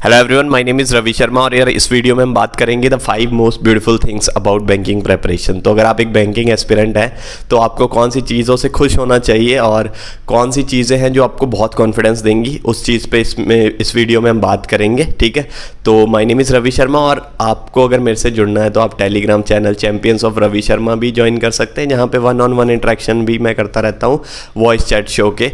Hello everyone, my name is Ravi Sharma और यार इस वीडियो में हम बात करेंगे the 5 most beautiful things about banking preparation. तो अगर आप एक बैंकिंग एस्पिरेंट हैं तो आपको कौन सी चीज़ों से खुश होना चाहिए और कौन सी चीज़ें हैं जो आपको बहुत कॉन्फिडेंस देंगी, उस चीज़ पे इस वीडियो में हम बात करेंगे। ठीक है, तो my name is Ravi Sharma और आपको अगर मेरे से जुड़ना है तो आप Telegram channel champions of Ravi Sharma भी ज्वाइन कर सकते हैं, जहाँ पे 1-on-1 इंटरेक्शन भी मैं करता रहता हूँ वॉइस चैट शो के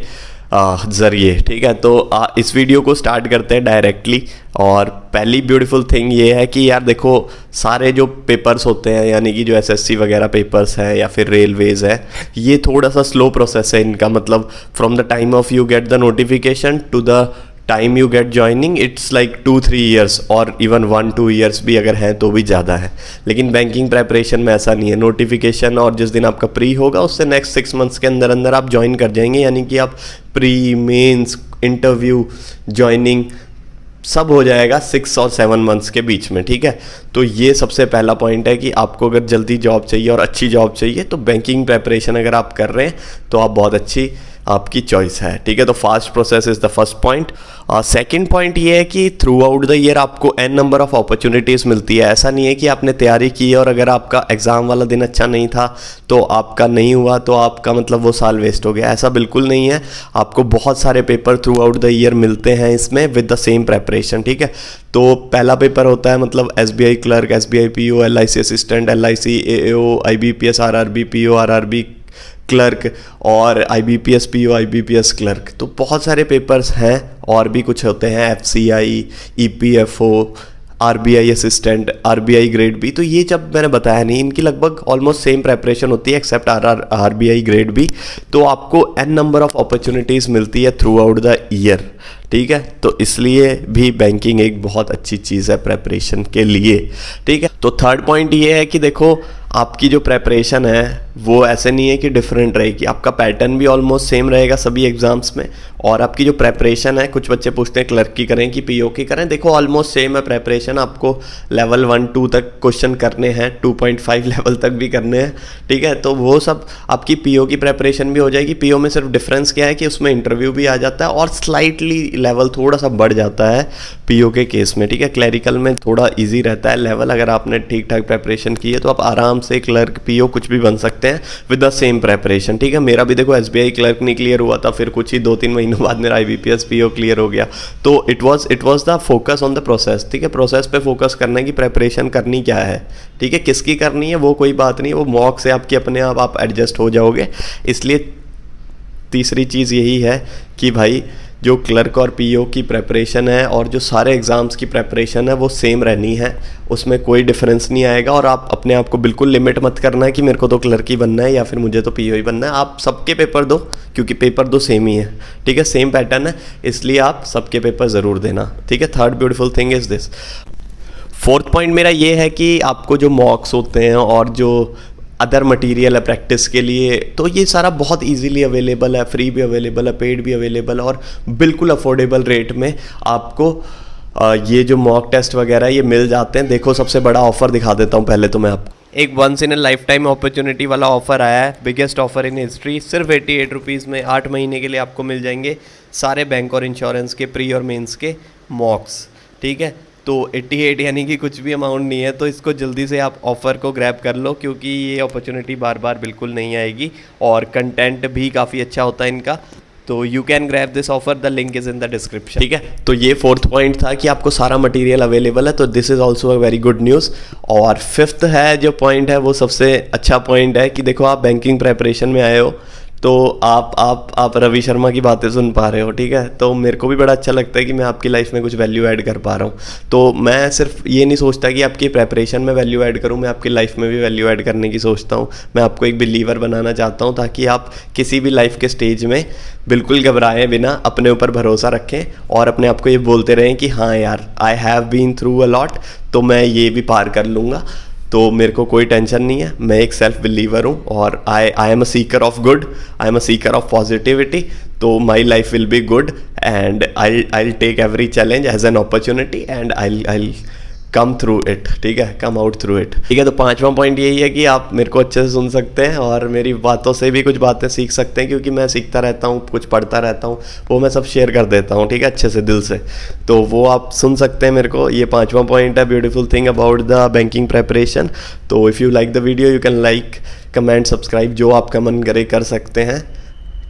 ज़रिए। ठीक है, तो इस वीडियो को स्टार्ट करते हैं डायरेक्टली। और पहली ब्यूटीफुल थिंग ये है कि यार देखो, सारे जो पेपर्स होते हैं यानी कि जो एसएससी वगैरह पेपर्स हैं या फिर रेलवेज़ है, ये थोड़ा सा स्लो प्रोसेस है इनका। मतलब from the time of you get the notification to the time you get joining it's like 2-3 years और इवन 1-2 ईयर्स भी अगर हैं तो भी ज़्यादा है। लेकिन बैंकिंग प्रेपरेशन में ऐसा नहीं है। नोटिफिकेशन और जिस दिन आपका प्री होगा उससे नेक्स्ट 6 मंथ्स के अंदर अंदर आप ज्वाइन कर जाएंगे, यानी कि आप प्री, मेंस, इंटरव्यू, ज्वाइनिंग सब हो जाएगा 6 और 7 मंथ्स के बीच में। ठीक है, तो ये सबसे पहला पॉइंट है कि आपको अगर जल्दी जॉब चाहिए और अच्छी जॉब चाहिए तो बैंकिंग प्रेपरेशन अगर आप कर रहे हैं तो आप बहुत अच्छी आपकी चॉइस है। ठीक है, तो fast process is the first point. Second point ये है कि थ्रू आउट द ईयर आपको n नंबर ऑफ अपॉर्चुनिटीज़ मिलती है। ऐसा नहीं है कि आपने तैयारी की और अगर आपका एग्ज़ाम वाला दिन अच्छा नहीं था तो आपका नहीं हुआ तो आपका मतलब वो साल वेस्ट हो गया, ऐसा बिल्कुल नहीं है। आपको बहुत सारे paper through out the year मिलते हैं इसमें विद द सेम प्रेपरेशन। ठीक है, तो पहला पेपर होता है मतलब SBI clerk, SBI PO, LIC assistant, LIC AO, IBPS RRB PO RRB clerk और IBPS PO IBPS क्लर्क। तो बहुत सारे पेपर्स हैं और भी कुछ होते हैं, FCI, EPFO, RBI assistant, RBI grade B. तो ये जब मैंने बताया नहीं, इनकी लगभग ऑलमोस्ट सेम प्रेपरेशन होती है एक्सेप्ट RBI ग्रेड बी। तो आपको n नंबर ऑफ अपॉर्चुनिटीज़ मिलती है थ्रू आउट द ईयर। ठीक है, तो इसलिए भी बैंकिंग एक बहुत अच्छी चीज़ है प्रेपरेशन के लिए। ठीक है, तो थर्ड पॉइंट ये है कि देखो, आपकी जो प्रेपरेशन है वो ऐसे नहीं है कि डिफरेंट रहेगी, आपका पैटर्न भी ऑलमोस्ट सेम रहेगा सभी एग्जाम्स में। और आपकी जो प्रेपरेशन है, कुछ बच्चे पूछते हैं क्लर्क की करें कि PO की करें, देखो ऑलमोस्ट सेम है प्रेपरेशन। आपको लेवल 1-2 तक क्वेश्चन करने हैं, 2.5 लेवल तक भी करने हैं। ठीक है, तो वो सब आपकी PO की प्रेपरेशन भी हो जाएगी। PO में सिर्फ डिफरेंस क्या है कि उसमें इंटरव्यू भी आ जाता है और स्लाइटली लेवल थोड़ा सा बढ़ जाता है PO के केस में। ठीक है, क्लरिकल में थोड़ा ईजी रहता है लेवल। अगर आपने ठीक ठाक प्रेपरेशन की है तो आप आराम से क्लर्क, PO कुछ भी बन सकते हैं विद द सेम प्रेपरेशन। ठीक है, मेरा भी देखो SBI क्लर्क नहीं क्लियर हुआ था, फिर कुछ ही 2-3 महीनों बाद मेरा IBPS PO क्लियर हो गया। तो it was the focus on the process. ठीक है, प्रोसेस पे फोकस करना है कि प्रेपरेशन करनी क्या है। ठीक है, किसकी करनी है वो कोई बात नहीं, वो मॉक से आपकी अपने आप एडजस्ट हो जाओगे। इसलिए तीसरी चीज़ यही है कि भाई जो क्लर्क और PO की प्रेपरेशन है और जो सारे एग्ज़ाम्स की प्रेपरेशन है वो सेम रहनी है, उसमें कोई डिफरेंस नहीं आएगा। और आप अपने आप को बिल्कुल लिमिट मत करना है कि मेरे को तो क्लर्क ही बनना है या फिर मुझे तो PO ही बनना है। आप सबके पेपर दो, क्योंकि पेपर दो सेम ही है। ठीक है, सेम पैटर्न है, इसलिए आप सबके पेपर ज़रूर देना। ठीक है, third beautiful thing is this. Fourth point मेरा ये है कि आपको जो मॉक्स होते हैं और जो अदर मटेरियल है प्रैक्टिस के लिए, तो ये सारा बहुत इजीली अवेलेबल है, फ्री भी अवेलेबल है, पेड भी अवेलेबल और बिल्कुल अफोर्डेबल रेट में आपको ये जो मॉक टेस्ट वगैरह ये मिल जाते हैं। देखो, सबसे बड़ा ऑफर दिखा देता हूँ पहले तो मैं आपको। एक once in a lifetime opportunity वाला ऑफर आया है, बिगेस्ट ऑफर इन हिस्ट्री। सिर्फ 88 रुपीज़ में 8 महीने के लिए आपको मिल जाएंगे सारे बैंक और इंश्योरेंस के प्री और मेंस के मॉक्स। ठीक है, तो 88 यानी कि कुछ भी अमाउंट नहीं है, तो इसको जल्दी से आप ऑफ़र को ग्रैब कर लो, क्योंकि ये अपॉर्चुनिटी बार बार बिल्कुल नहीं आएगी और कंटेंट भी काफ़ी अच्छा होता है इनका। तो you can grab this offer, the link is in the description. ठीक है, तो ये फोर्थ पॉइंट था कि आपको सारा मटेरियल अवेलेबल है, तो this is also a very good news. और फिफ्थ है जो पॉइंट है वो सबसे अच्छा पॉइंट है कि देखो, आप बैंकिंग प्रेपरेशन में आए हो तो आप रवि शर्मा की बातें सुन पा रहे हो। ठीक है, तो मेरे को भी बड़ा अच्छा लगता है कि मैं आपकी लाइफ में कुछ वैल्यू ऐड कर पा रहा हूँ। तो मैं सिर्फ ये नहीं सोचता कि आपकी प्रेपरेशन में वैल्यू ऐड करूँ, मैं आपकी लाइफ में भी वैल्यू ऐड करने की सोचता हूँ। मैं आपको एक बिलीवर बनाना चाहता हूँ ताकि आप किसी भी लाइफ के स्टेज में बिल्कुल घबराएं बिना अपने ऊपर भरोसा रखें और अपने आप को ये बोलते रहें कि हाँ यार, I have been through a lot, तो मैं ये भी पार कर लूँगा, तो मेरे को कोई टेंशन नहीं है। मैं एक सेल्फ बिलीवर हूँ और I am a seeker of good, I am a seeker of positivity. तो my life will be good and I take every challenge as an opportunity and I come through it, ठीक है, come out through it, ठीक है। तो 5वां point यही है कि आप मेरे को अच्छे से सुन सकते हैं और मेरी बातों से भी कुछ बातें सीख सकते हैं, क्योंकि मैं सीखता रहता हूँ, कुछ पढ़ता रहता हूँ, वो मैं सब शेयर कर देता हूँ, ठीक है, अच्छे से दिल से। तो वो आप सुन सकते हैं मेरे को। ये 5वां पॉइंट है, beautiful thing about the banking preparation. तो if you like the video you can like, comment, subscribe, जो आपका मन करे कर सकते हैं,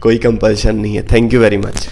कोई कंपल्शन नहीं है। Thank you very much.